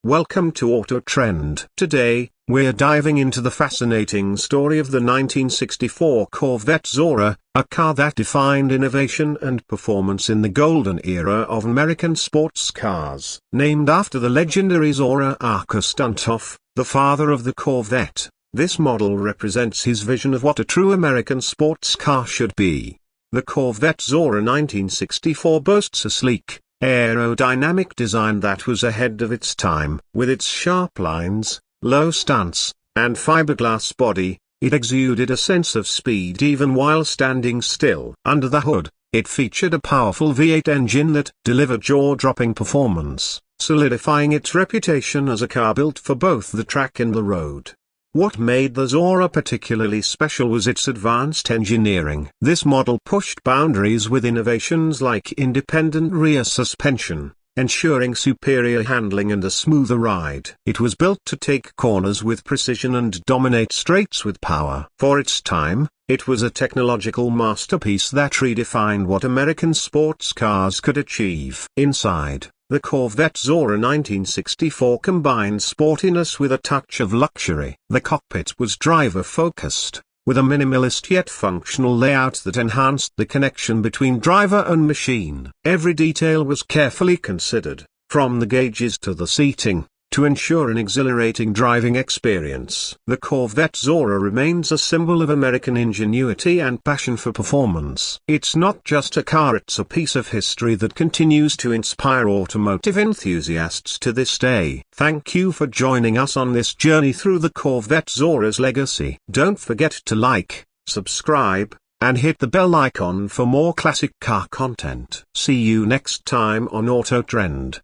Welcome to Auto Trend. Today, we're diving into the fascinating story of the 1964 Corvette Zora, a car that defined innovation and performance in the golden era of American sports cars. Named after the legendary Zora Arkus-Duntov, the father of the Corvette, this model represents his vision of what a true American sports car should be. The Corvette Zora 1964 boasts a sleek, aerodynamic design that was ahead of its time. With its sharp lines, low stance, and fiberglass body, it exuded a sense of speed even while standing still. Under the hood, it featured a powerful V8 engine that delivered jaw-dropping performance, solidifying its reputation as a car built for both the track and the road. What made the Zora particularly special was its advanced engineering. This model pushed boundaries with innovations like independent rear suspension, ensuring superior handling and a smoother ride. It was built to take corners with precision and dominate straights with power. For its time, it was a technological masterpiece that redefined what American sports cars could achieve. Inside, the Corvette Zora 1964 combined sportiness with a touch of luxury. The cockpit was driver-focused, with a minimalist yet functional layout that enhanced the connection between driver and machine. Every detail was carefully considered, from the gauges to the seating, to ensure an exhilarating driving experience. The Corvette Zora remains a symbol of American ingenuity and passion for performance. It's not just a car, it's a piece of history that continues to inspire automotive enthusiasts to this day. Thank you for joining us on this journey through the Corvette Zora's legacy. Don't forget to like, subscribe, and hit the bell icon for more classic car content. See you next time on Auto Trend.